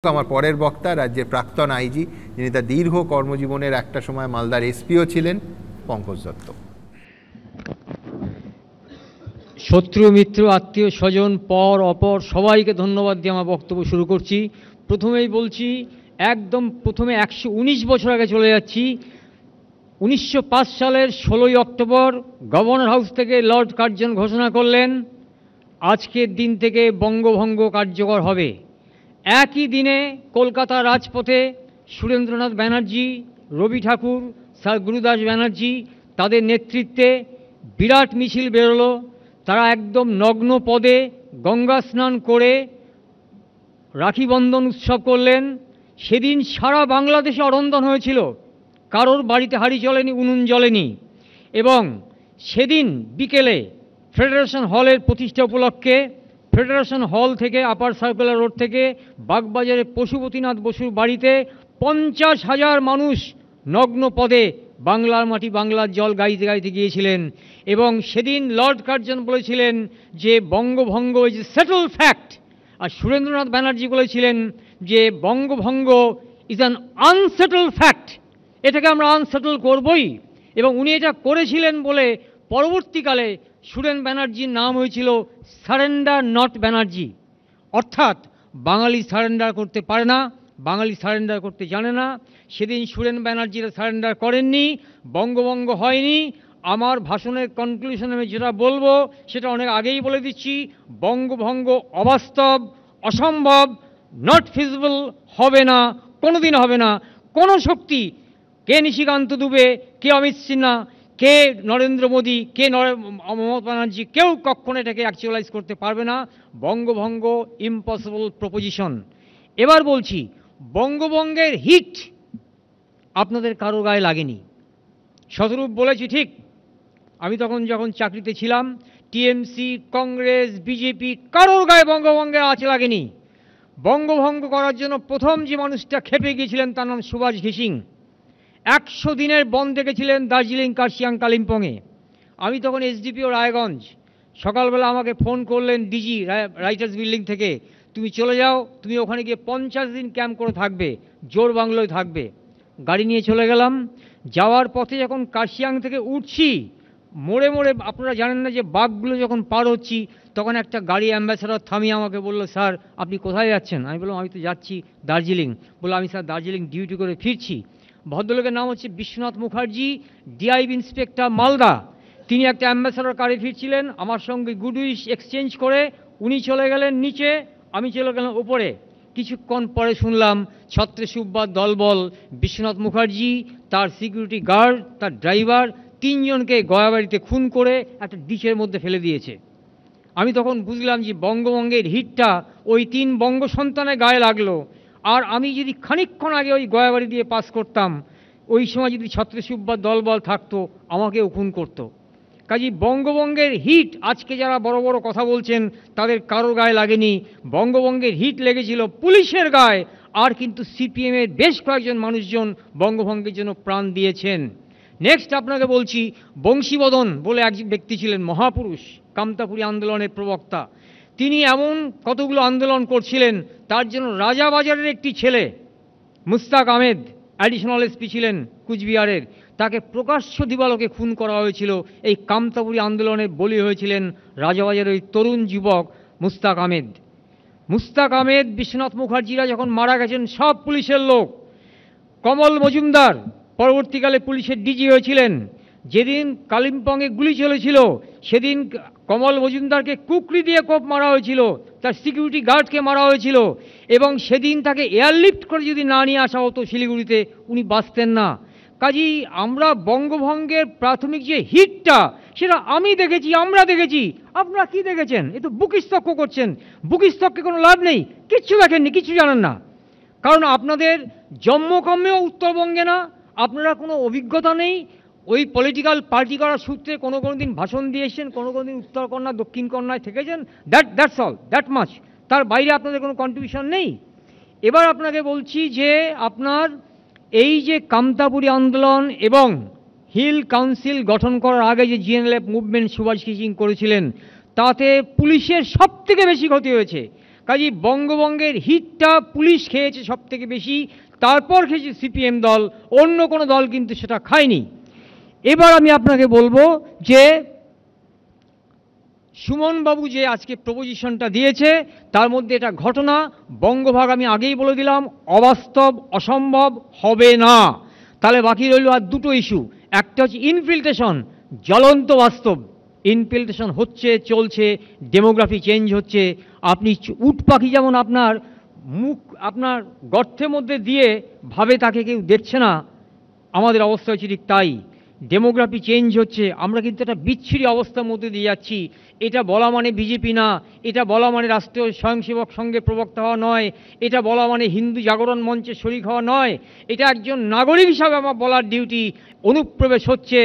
আমার পরের বক্তা রাজ্যের প্রাক্তন আইজি, যিনি তার দীর্ঘ কর্মজীবনের একটা সময় মালদার এসপিও ছিলেন, পঙ্কজ দত্ত। শত্রু মিত্র আত্মীয় স্বজন পর অপর সবাইকে ধন্যবাদ দিয়ে আমার বক্তব্য শুরু করছি। প্রথমেই বলছি, একদম প্রথমে 119 বছর আগে চলে যাচ্ছি। 1905 সালের 16ই অক্টোবর গভর্নর হাউস থেকে লর্ড কার্জন ঘোষণা করলেন, আজকের দিন থেকে বঙ্গভঙ্গ কার্যকর হবে। একই দিনে কলকাতা রাজপথে সুরেন্দ্রনাথ ব্যানার্জি, রবি ঠাকুর, স্যার গুরুদাস ব্যানার্জি তাদের নেতৃত্বে বিরাট মিছিল বেরোলো। তারা একদম নগ্ন পদে গঙ্গা স্নান করে রাখি বন্ধন উৎসব করলেন। সেদিন সারা বাংলাদেশে অরন্ধন হয়েছিল, কারোর বাড়িতে হাঁড়ি জ্বলেনি, উনুন জ্বলেনি। এবং সেদিন বিকেলে ফেডারেশন হলের প্রতিষ্ঠা উপলক্ষে ফেডারেশন হল থেকে আপার সার্কুলার রোড থেকে বাগবাজারে পশুপতিনাথ বসুর বাড়িতে 50,000 মানুষ নগ্ন পদে বাংলার মাটি বাংলার জল গাইতে গাইতে গিয়েছিলেন। এবং সেদিন লর্ড কার্জন বলেছিলেন যে বঙ্গভঙ্গ ইজ এ সেটল ফ্যাক্ট, আর সুরেন্দ্রনাথ ব্যানার্জি বলেছিলেন যে বঙ্গভঙ্গ ইজ অ্যান আনসেটল ফ্যাক্ট, এটাকে আমরা আনসেটল করবই। এবং উনি এটা করেছিলেন বলে পরবর্তীকালে সুরেন ব্যানার্জির নাম হয়েছিল সারেন্ডার নট ব্যানার্জি। অর্থাৎ বাঙালি সারেন্ডার করতে পারে না, বাঙালি সারেন্ডার করতে জানে না। সেদিন সুরেন ব্যানার্জিরা সারেন্ডার করেননি, বঙ্গভঙ্গ হয়নি। আমার ভাষণের কনক্লুশনে আমি যেটা বলবো সেটা অনেক আগেই বলে দিচ্ছি, বঙ্গভঙ্গ অবাস্তব, অসম্ভব, নট ফিজিবল, হবে না, কোনোদিন হবে না। কোনো শক্তি, কে নিশিকান্ত দুবে, কে অমিত সিনহা, কে নরেন্দ্র মোদী, কে মমতা ব্যানার্জি, কেউ কখনো এটাকে অ্যাকচুয়ালাইজ করতে পারবে না। বঙ্গভঙ্গ ইম্পসিবল প্রপোজিশন। এবার বলছি, বঙ্গভঙ্গের হিট আপনাদের কারো গায়ে লাগেনি। শতরূপ বলেছি ঠিক, আমি তখন যখন চাকরিতে ছিলাম, টিএমসি, কংগ্রেস, বিজেপি কারোর গায়ে বঙ্গভঙ্গের আঁচ লাগেনি। বঙ্গভঙ্গ করার জন্য প্রথম যে মানুষটা খেপে গিয়েছিলেন তার নাম সুভাষ ঘিসিং। 100 দিনের বন্ধ রেখেছিলেন দার্জিলিং, কার্শিয়াং, কালিম্পংয়ে। আমি তখন এসডিপিও রায়গঞ্জ। সকালবেলা আমাকে ফোন করলেন ডিজি রাইটার্স বিল্ডিং থেকে, তুমি চলে যাও, তুমি ওখানে গিয়ে 50 দিন ক্যাম্প করে থাকবে, জোর বাংলোয় থাকবে। গাড়ি নিয়ে চলে গেলাম। যাওয়ার পথে যখন কার্শিয়াং থেকে উঠছি, মোড়ে মোড়ে আপনারা জানেন না যে বাঘগুলো যখন পার হচ্ছি, তখন একটা গাড়ি অ্যাম্বাসেডর থামিয়ে আমাকে বললো, স্যার আপনি কোথায় যাচ্ছেন? আমি বললাম আমি তো যাচ্ছি দার্জিলিং। বললো আমি স্যার দার্জিলিং ডিউটি করে ফিরছি। ভদ্রলোকের নাম হচ্ছে বিশ্বনাথ মুখার্জি, ডিআইবি ইন্সপেক্টর মালদা। তিনি একটা অ্যাম্বাসেডর কারে ফিরছিলেন, আমার সঙ্গে গুড উইশ এক্সচেঞ্জ করে উনি চলে গেলেন নিচে, আমি চলে গেলাম ওপরে। কিছুক্ষণ পরে শুনলাম ছত্রে সুব্বার দলবল বিশ্বনাথ মুখার্জি, তার সিকিউরিটি গার্ড, তার ড্রাইভার, 3 জনকে গয়াবাড়িতে খুন করে একটা ডিচের মধ্যে ফেলে দিয়েছে। আমি তখন বুঝলাম যে বঙ্গভঙ্গের হিটটা ওই 3 বঙ্গ সন্তানের গায়ে লাগলো। আর আমি যদি খানিকক্ষণ আগে ওই গয়াবাড়ি দিয়ে পাস করতাম, ওই সময় যদি ছত্রে সুব্বার দলবল থাকতো, আমাকেও খুন করতো। কাজী বঙ্গভঙ্গের হিট আজকে যারা বড় বড় কথা বলছেন তাদের কারোর গায়ে লাগেনি। বঙ্গভঙ্গের হিট লেগেছিল পুলিশের গায়ে। আর কিন্তু সিপিএমের বেশ কয়েকজন মানুষজন বঙ্গভঙ্গের জন্য প্রাণ দিয়েছেন। নেক্সট আপনাকে বলছি, বংশীবদন বলে এক ব্যক্তি ছিলেন, মহাপুরুষ, কামতাপুরী আন্দোলনের প্রবক্তা। তিনি এমন কতগুলো আন্দোলন করছিলেন, তার জন্য রাজাবাজারের একটি ছেলে মুস্তাক আহমেদ, অ্যাডিশনাল এসপি ছিলেন কুচবিহারের, তাকে প্রকাশ্য দিবালোকে খুন করা হয়েছিল। এই কামতাপুরী আন্দোলনের বলি হয়েছিলেন রাজাবাজারের ওই তরুণ যুবক মুস্তাক আহমেদ। মুস্তাক আহমেদ, বিশ্বনাথ মুখার্জিরা যখন মারা গেছেন, সব পুলিশের লোক। কমল মজুমদার পরবর্তীকালে পুলিশের ডিজি হয়েছিলেন। যেদিন কালিম্পংয়ে গুলি চলেছিল, সেদিন কমল মজুমদারকে কুকরি দিয়ে কোপ মারা হয়েছিল, তার সিকিউরিটি গার্ডকে মারা হয়েছিল। এবং সেদিন তাকে এয়ারলিফট করে যদি না নিয়ে আসা হতো শিলিগুড়িতে, উনি বাঁচতেন না। কাজেই আমরা বঙ্গভঙ্গের প্রাথমিক যে হিটটা, সেটা আমি দেখেছি, আমরা দেখেছি। আপনারা কি দেখেছেন? এ তো বুকিস্তক্ষ করছেন। বুকিস্তক্কে কোনো লাভ নেই, কিচ্ছু দেখেননি, কিচ্ছু জানেন না। কারণ আপনাদের জন্মকর্মেও উত্তরবঙ্গে না, আপনারা কোনো অভিজ্ঞতা নেই। ওই পলিটিক্যাল পার্টি করার সূত্রে কোনো দিন ভাষণ দিয়েছেন, কোনো দিন উত্তর কন্যা দক্ষিণ কন্যায় থেকেছেন, দ্যাটস অল, দ্যাট মাচ। তার বাইরে আপনাদের কোনো কন্ট্রিবিউশন নেই। এবার আপনাকে বলছি যে আপনার এই যে কামতাপুরী আন্দোলন এবং হিল কাউন্সিল গঠন করার আগে যে জিএনএলএফ মুভমেন্ট সুভাষ ঘিসিং করেছিলেন, তাতে পুলিশের সবথেকে বেশি ক্ষতি হয়েছে। কাজেই বঙ্গভঙ্গের হিটটা পুলিশ খেয়েছে সব থেকে বেশি, তারপর খেয়েছে সিপিএম দল, অন্য কোনো দল কিন্তু সেটা খায়নি। এবার আমি আপনাকে বলবো যে সুমনবাবু যে আজকে প্রপোজিশনটা দিয়েছে তার মধ্যে এটা ঘটনা, বঙ্গভাগ আমি আগেই বলে দিলাম অবাস্তব, অসম্ভব, হবে না। তাহলে বাকি রইল আর দুটো ইস্যু, একটা হচ্ছে ইনফিল্ট্রেশন, জ্বলন্ত বাস্তব, ইনফিল্ট্রেশন হচ্ছে, চলছে, ডেমোগ্রাফি চেঞ্জ হচ্ছে। আপনি উট পাখি যেমন আপনার মুখ আপনার গর্তের মধ্যে দিয়ে ভাবে তাকে কেউ দেখছে না, আমাদের অবস্থা হচ্ছে ঠিক তাই। ডেমোগ্রাফি চেঞ্জ হচ্ছে, আমরা কিন্তু একটা বিচ্ছিরি অবস্থার মধ্যে দিয়ে যাচ্ছি। এটা বলা মানে বিজেপি না, এটা বলা মানে রাষ্ট্রীয় স্বয়ংসেবক সংঘে প্রবক্তা হওয়া নয়, এটা বলা মানে হিন্দু জাগরণ মঞ্চে শরিক হওয়া নয়, এটা একজন নাগরিক হিসাবে আমার বলার ডিউটি। অনুপ্রবেশ হচ্ছে,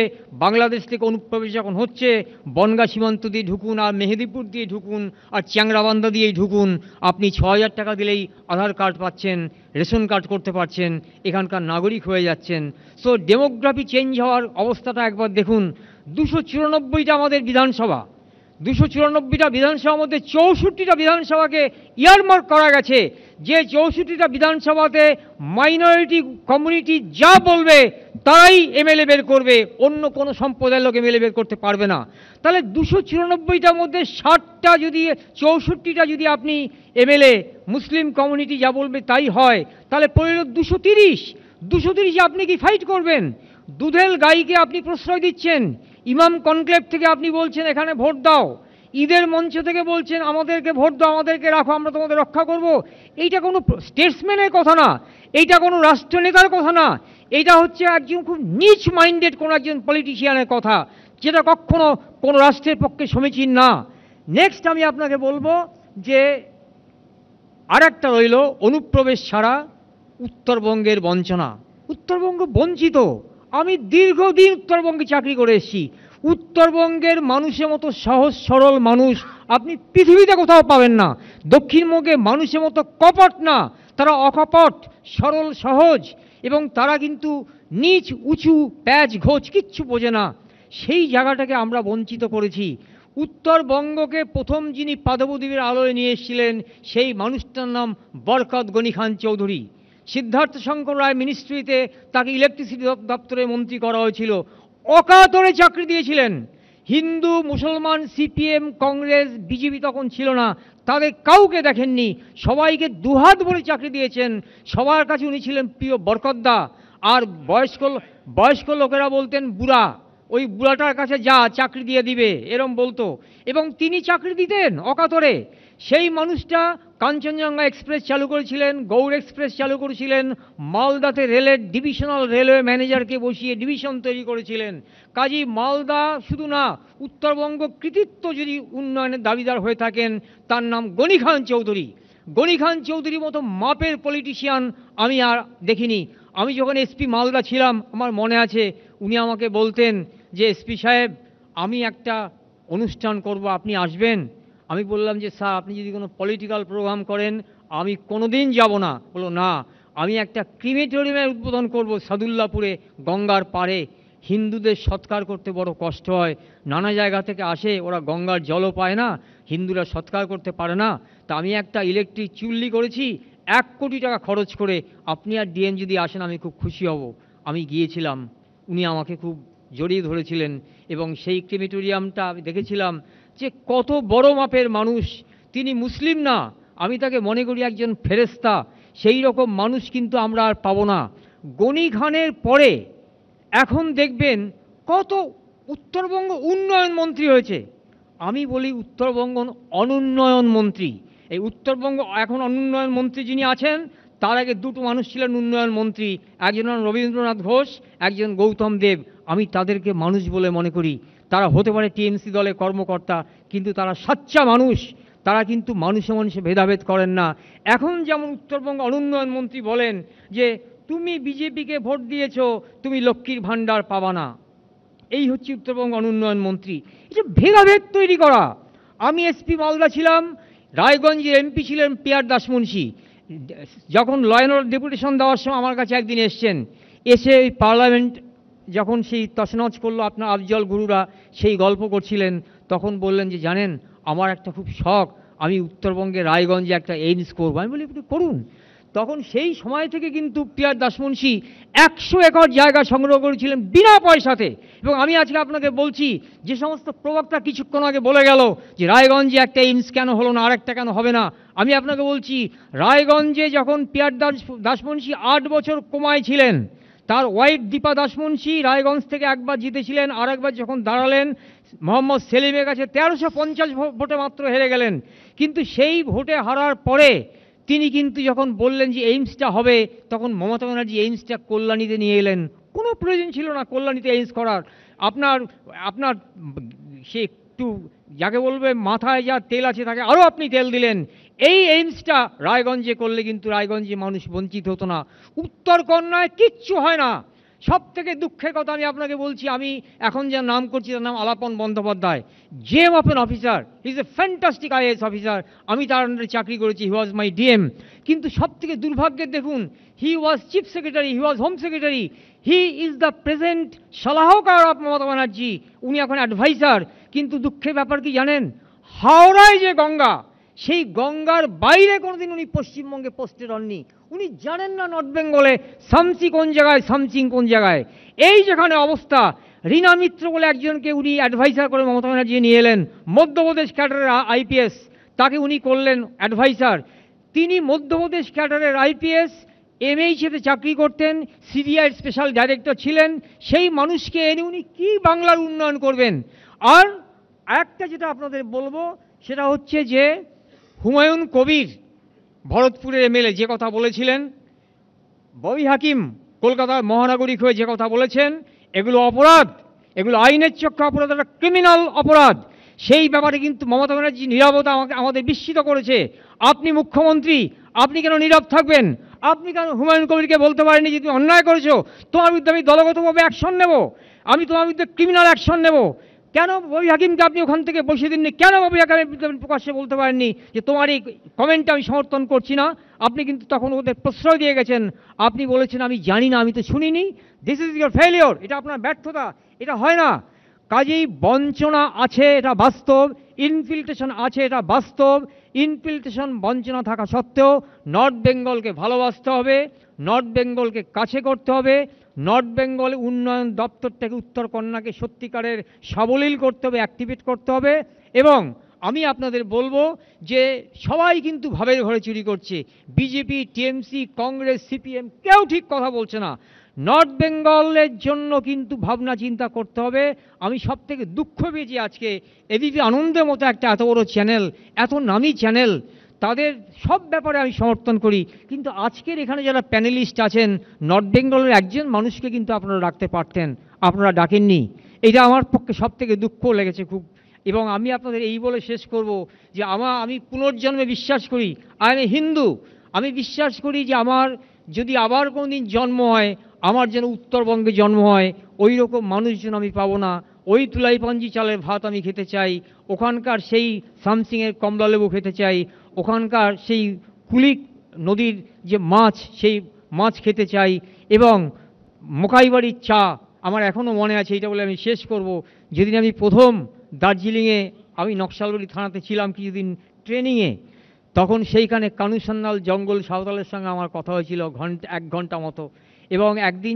বাংলাদেশ থেকে অনুপ্রবেশ যখন হচ্ছে, বনগাঁ সীমান্ত দিয়ে ঢুকুন, আর মেহেদিপুর দিয়ে ঢুকুন, আর চ্যাংরাবান্ধা দিয়েই ঢুকুন, আপনি ৬,০০০ টাকা দিলেই আধার কার্ড পাচ্ছেন, রেশন কার্ড করতে পারছেন, এখানকার নাগরিক হয়ে যাচ্ছেন। সো ডেমোগ্রাফি চেঞ্জ হওয়ার অবস্থাটা একবার দেখুন। 294টা আমাদের বিধানসভা, 294টা বিধানসভার মধ্যে 64টা বিধানসভাকে ইয়ারমার্ক করা গেছে, যে 64টা বিধানসভাতে মাইনরিটি কমিউনিটি যা বলবে তারাই এমএলএ বের করবে, অন্য কোনো সম্প্রদায়ের লোক এমএলএ বের করতে পারবে না। তাহলে 294টার মধ্যে 60টা যদি 64টা যদি আপনি এমএলএ মুসলিম কমিউনিটি যা বলবে তাই হয়, তাহলে পড়ল 230 আপনি কি ফাইট করবেন? দুধেল গাইকে আপনি প্রশ্রয় দিচ্ছেন, ইমাম কনক্লেভ থেকে আপনি বলছেন এখানে ভোট দাও, ঈদের মঞ্চ থেকে বলছেন আমাদেরকে ভোট দাও, আমাদেরকে রাখো, আমরা তোমাদের রক্ষা করব। এইটা কোনো স্টেটসম্যানের কথা না, এইটা কোনো রাষ্ট্রনেতার কথা না, এইটা হচ্ছে একজন খুব নিচ মাইন্ডেড কোনো একজন পলিটিশিয়ানের কথা, যেটা কখনো কোনো রাষ্ট্রের পক্ষে সমীচীন না। নেক্সট আমি আপনাকে বলবো যে আর একটা রইল অনুপ্রবেশ ছাড়া উত্তরবঙ্গের বঞ্চনা। উত্তরবঙ্গ বঞ্চিত, আমি দীর্ঘদিন উত্তরবঙ্গে চাকরি করে এসেছি, উত্তরবঙ্গের মানুষের মতো সহজ সরল মানুষ আপনি পৃথিবীতে কোথাও পাবেন না। দক্ষিণবঙ্গে মানুষের মতো কপট না, তারা অকপট, সরল, সহজ, এবং তারা কিন্তু নিচ উঁচু প্যাচ ঘোচ কিচ্ছু বোঝে না। সেই জায়গাটাকে আমরা বঞ্চিত করেছি। উত্তরবঙ্গকে প্রথম যিনি পাদপ্রদীপের আলোয় নিয়ে এসেছিলেন সেই মানুষটার নাম বরকত গনি খান চৌধুরী। সিদ্ধার্থ শঙ্কর রায় মিনিস্ট্রিতে তাকে ইলেকট্রিসিটি দপ্তরের মন্ত্রী করা হয়েছিল, অকাতরে চাকরি দিয়েছিলেন। হিন্দু, মুসলমান, সিপিএম, কংগ্রেস, বিজেপি তখন ছিল না, তাদের কাউকে দেখেননি, সবাইকে দুহাত ভরে চাকরি দিয়েছেন। সবার কাছে উনি ছিলেন প্রিয় বরকতদা, আর বয়স্ক লোকেরা বলতেন বুড়া, ওই বুড়াটার কাছে যা চাকরি দিয়ে দিবে এরম বলতো, এবং তিনি চাকরি দিতেন অকাতরে। সেই মানুষটা কাঞ্চনজঙ্ঘা এক্সপ্রেস চালু করেছিলেন, গৌড় এক্সপ্রেস চালু করেছিলেন, মালদাতে রেলের ডিভিশনাল রেলওয়ে ম্যানেজারকে বসিয়ে ডিভিশন তৈরি করেছিলেন। কাজী মালদা শুধু না, উত্তরবঙ্গ কৃতিত্ব যদি উন্নয়নের দাবিদার হয়ে থাকেন তার নাম গনি খান চৌধুরী। গনি খান চৌধুরীর মতো মাপের পলিটিশিয়ান আমি আর দেখিনি। আমি যখন এসপি মালদা ছিলাম আমার মনে আছে উনি আমাকে বলতেন যে এসপি সাহেব আমি একটা অনুষ্ঠান করব, আপনি আসবেন? আমি বললাম যে স্যার আপনি যদি কোনো পলিটিক্যাল প্রোগ্রাম করেন আমি কোনোদিন যাব না। বললো না, আমি একটা ক্রিমেটোরিয়ামের উদ্বোধন করব সাদুল্লাপুরে গঙ্গার পাড়ে। হিন্দুদের সৎকার করতে বড় কষ্ট হয়, নানা জায়গা থেকে আসে, ওরা গঙ্গার জলও পায় না, হিন্দুরা সৎকার করতে পারে না, তা আমি একটা ইলেকট্রিক চুল্লি করেছি 1 কোটি টাকা খরচ করে, আপনি আর ডিএম যদি আসেন আমি খুব খুশি হব। আমি গিয়েছিলাম, উনি আমাকে খুব জড়িয়ে ধরেছিলেন, এবং সেই ক্রিমেটোরিয়ামটা আমি দেখেছিলাম যে কত বড় মাপের মানুষ। তিনি মুসলিম না, আমি তাকে মনে করি একজন ফেরেশতা। সেই রকম মানুষ কিন্তু আমরা আর পাবো না। গনি খানের পরে এখন দেখবেন কত উত্তরবঙ্গ উন্নয়ন মন্ত্রী হয়েছে। আমি বলি উত্তরবঙ্গ অনুন্নয়ন মন্ত্রী। এই উত্তরবঙ্গ এখন অনুন্নয়ন মন্ত্রী যিনি আছেন তার আগে দুটো মানুষ ছিলেন উন্নয়ন মন্ত্রী, একজন রবীন্দ্রনাথ ঘোষ, একজন গৌতম দেব। আমি তাদেরকে মানুষ বলে মনে করি। তারা হতে পারে টিএমসি দলের কর্মকর্তা, কিন্তু তারা সাচ্চা মানুষ, তারা কিন্তু মানুষে মানুষে ভেদাভেদ করেন না। এখন যেমন উত্তরবঙ্গ অনুন্নয়ন মন্ত্রী বলেন যে তুমি বিজেপিকে ভোট দিয়েছ, তুমি লক্ষ্মীর ভাণ্ডার পাবা না, এই হচ্ছে উত্তরবঙ্গ অনুন্নয়ন মন্ত্রী। এটা ভেদাভেদ তৈরি করা। আমি এসপি মালদা ছিলাম, রায়গঞ্জের এমপি ছিলেন পিয়ার দাস মুন্সি, যখন ল অ্যান্ড অর্ডার ডেপুটেশন দেওয়ার সময় আমার কাছে একদিন এসছেন, এসে ওই পার্লামেন্ট যখন সেই তছনছ করলো আপনার আফজল গুরুরা সেই গল্প করছিলেন, তখন বললেন যে জানেন আমার একটা খুব শখ, আমি উত্তরবঙ্গে রায়গঞ্জে একটা এইমস করবো। আমি বলি আপনি করুন। তখন সেই সময় থেকে কিন্তু পিয়ার দাসমুন্সি 100 একর জায়গা সংগ্রহ করেছিলেন বিনা পয়সাতে। এবং আমি আজকে আপনাকে বলছি, যে সমস্ত প্রবক্তা কিছুক্ষণ আগে বলে গেল যে রায়গঞ্জে একটা এইমস কেন হলো না, আরেকটা কেন হবে না, আমি আপনাকে বলছি রায়গঞ্জে যখন পিয়ার দাসমুন্সি 8 বছর কোমায় ছিলেন, তার ওয়াইফ দীপা দাসমুন্সি রায়গঞ্জ থেকে একবার জিতেছিলেন, আর একবার যখন দাঁড়ালেন মোহাম্মদ সেলিমের কাছে 1350 ভোটে মাত্র হেরে গেলেন। কিন্তু সেই ভোটে হারার পরে তিনি কিন্তু যখন বললেন যে এইমসটা হবে, তখন মমতা ব্যানার্জি এইমসটা কল্যাণীতে নিয়ে এলেন। কোনো প্রয়োজন ছিল না কল্যাণীতে এইমস করার। আপনার সে একটু যাকে বলবে মাথায় যা তেল আছে তাকে আরও আপনি তেল দিলেন। এই এইমসটা রায়গঞ্জে করলে কিন্তু রায়গঞ্জে মানুষ বঞ্চিত হতো না। উত্তরকন্যায় কিচ্ছু হয় না। সব থেকে দুঃখের কথা আমি আপনাকে বলছি, আমি এখন যার নাম করছি তার নাম Alapan Bandyopadhyay, gem of an officer, he is a fantastic IAS officer. আমি তার আন্ডারে চাকরি করেছি, হি ওয়াজ মাই ডিএম। কিন্তু সব থেকে দুর্ভাগ্যের দেখুন, he was chief secretary, he was home secretary, he is the present সলাহকার অফ মমতা ব্যানার্জি, উনি এখন অ্যাডভাইসার। কিন্তু দুঃখের ব্যাপার কি জানেন, হাওড়ায় যে গঙ্গা, সেই গঙ্গার বাইরে কোনোদিন উনি পশ্চিমবঙ্গে পোস্টেড হননি। উনি জানেন না নর্থ বেঙ্গলে সামসি কোন জায়গায়, সামসিং কোন জায়গায়। এই যেখানে অবস্থা, রীনা মিত্র বলে একজনকে উনি অ্যাডভাইসার করে মমতা ব্যানার্জি নিয়ে এলেন, মধ্যপ্রদেশ ক্যাডারের আইপিএস, তাকে উনি করলেন অ্যাডভাইসার। তিনি মধ্যপ্রদেশ ক্যাডারের আইপিএস, এমএইচএতে চাকরি করতেন, সিবিআই স্পেশাল ডাইরেক্টর ছিলেন। সেই মানুষকে এনে উনি কি বাংলার উন্নয়ন করবেন? আর একটা যেটা আপনাদের বলবো সেটা হচ্ছে যে হুমায়ুন কবির ভরতপুরের এমএলএ যে কথা বলেছিলেন, ববি হাকিম কলকাতার মহানাগরিক হয়ে যে কথা বলেছেন, এগুলো অপরাধ, এগুলো আইনের চক্ষে অপরাধ, একটা ক্রিমিনাল অপরাধ। সেই ব্যাপারে কিন্তু মমতা ব্যানার্জি নীরবতা আমাদের বিস্মিত করেছে। আপনি মুখ্যমন্ত্রী, আপনি কেন নীরব থাকবেন? আপনি কেন হুমায়ুন কবিরকে বলতে পারেননি যে তুমি অন্যায় করেছো, তোমার বিরুদ্ধে আমি দলগতভাবে অ্যাকশন নেব, আমি তোমার বিরুদ্ধে ক্রিমিনাল অ্যাকশন নেব? কেন ববি হাকিমকে আপনি ওখান থেকে বসিয়ে দিননি? কেন ববি হাকিম প্রকাশ্যে বলতে পারেননি যে তোমার এই কমেন্টটা আমি সমর্থন করছি না? আপনি কিন্তু তখন ওদের প্রশ্রয় দিয়ে গেছেন। আপনি বলেছেন আমি জানি না, আমি তো শুনিনি। দিস ইজ ইয়োর ফেলিওর, এটা আপনার ব্যর্থতা, এটা হয় না। কাজেই বঞ্চনা আছে, এটা বাস্তব, ইনফিল্ট্রেশন আছে, এটা বাস্তব। ইনফিল্ট্রেশন বঞ্চনা থাকা সত্ত্বেও নর্থ বেঙ্গলকে ভালোবাসতে হবে, নর্থ বেঙ্গলকে কাছে করতে হবে, নর্থ বেঙ্গল উন্নয়ন দপ্তরটাকে উত্তরকন্যাকে সত্যিকারের সাবলীল করতে হবে, অ্যাক্টিভেট করতে হবে। এবং আমি আপনাদের বলবো যে সবাই কিন্তু ভাবের ঘরে চুরি করছে, বিজেপি, টিএমসি, কংগ্রেস, সিপিএম, কেউ ঠিক কথা বলছে না। নর্থ বেঙ্গলের জন্য কিন্তু ভাবনা চিন্তা করতে হবে। আমি সব থেকে দুঃখ পেয়েছি আজকে এবিপি আনন্দের মতো একটা এত বড় চ্যানেল, এত নামী চ্যানেল, তাদের সব ব্যাপারে আমি সমর্থন করি, কিন্তু আজকের এখানে যারা প্যানেলিস্ট আছেন নর্থ বেঙ্গলের একজন মানুষকে কিন্তু আপনারা ডাকতে পারতেন, আপনারা ডাকেননি। এটা আমার পক্ষে সব থেকে দুঃখ লেগেছে খুব। এবং আমি আপনাদের এই বলে শেষ করব যে আমি পুনর্জন্মে বিশ্বাস করি, আই এম এ হিন্দু। আমি বিশ্বাস করি যে আমার যদি আবার কোনো দিন জন্ম হয়, আমার যেন উত্তরবঙ্গে জন্ম হয়, ওই রকম মানুষজন আমি পাবো না। ওই তুলাইপাঞ্জি চালের ভাত আমি খেতে চাই, ওখানকার সেই সামসিংয়ের কমলালেবু খেতে চাই, ওখানকার সেই কুলিক নদীর যে মাছ, সেই মাছ খেতে চাই। এবং মোকাইবাড়ির চা আমার এখনও মনে আছে। এটা বলে আমি শেষ করব, যেদিন আমি প্রথম দার্জিলিংয়ে, আমি নকশালবাড়ি থানাতে ছিলাম কিছুদিন ট্রেনিংয়ে, তখন সেইখানে কানু সান্যাল জঙ্গল সাঁওতালের সঙ্গে আমার কথা হয়েছিল 1 ঘন্টা মতো। এবং একদিন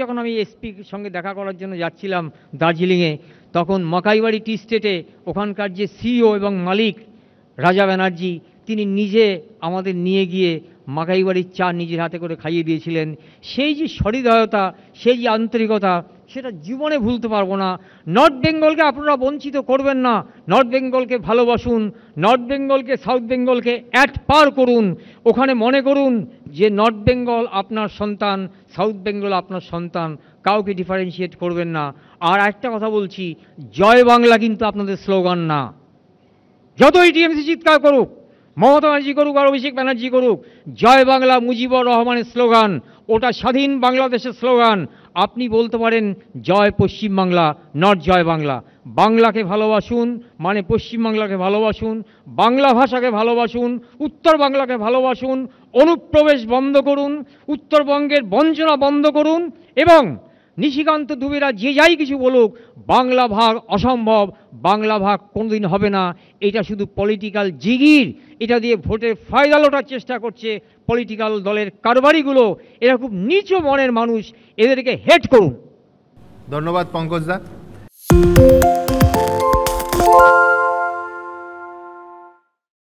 যখন আমি এসপির সঙ্গে দেখা করার জন্য যাচ্ছিলাম দার্জিলিংয়ে, তখন মকাইবাড়ি টি স্টেটে ওখানকার যে সিইও এবং মালিক রাজা ব্যানার্জি, তিনি নিজে আমাদের নিয়ে গিয়ে মাকাইবাড়ির চা নিজের হাতে করে খাইয়ে দিয়েছিলেন। সেই যে সহৃদয়তা, সেই যে আন্তরিকতা, সেটা জীবনে ভুলতে পারবো না। নর্থ বেঙ্গলকে আপনারা বঞ্চিত করবেন না, নর্থ বেঙ্গলকে ভালোবাসুন, নর্থ বেঙ্গলকে সাউথ বেঙ্গলকে পার করুন। ওখানে মনে করুন যে নর্থ বেঙ্গল আপনার সন্তান, সাউথ বেঙ্গল আপনার সন্তান, কাউকে ডিফারেন্সিয়েট করবেন না। আর একটা কথা বলছি, জয় বাংলা কিন্তু আপনাদের স্লোগান না। যতই টিএমসি চিৎকার করুক, মমতা ব্যানার্জি করুক আর অভিষেক ব্যানার্জি করুক, জয় বাংলা মুজিবুর রহমানের স্লোগান, ওটা স্বাধীন বাংলাদেশের স্লোগান। আপনি বলতে পারেন জয় পশ্চিমবাংলা, নট জয় বাংলা। বাংলাকে ভালোবাসুন, মানে পশ্চিমবাংলাকে ভালোবাসুন, বাংলা ভাষাকে ভালোবাসুন, উত্তর বাংলাকে ভালোবাসুন, অনুপ্রবেশ বন্ধ করুন, উত্তরবঙ্গের বঞ্চনা বন্ধ করুন। এবং নিশিকান্ত দুবেরা যে যাই কিছু বলুক, বাংলা ভাগ অসম্ভব, বাংলা ভাগ কোনোদিন হবে না, এটা শুধু পলিটিক্যাল জিগির, এটা দিয়ে ভোটের ফায়দা লোটার চেষ্টা করছে পলিটিক্যাল দলের কারবারিগুলো। এরা খুব নিচু মনের মানুষ, এদেরকে হেট করুন। ধন্যবাদ পঙ্কজদা।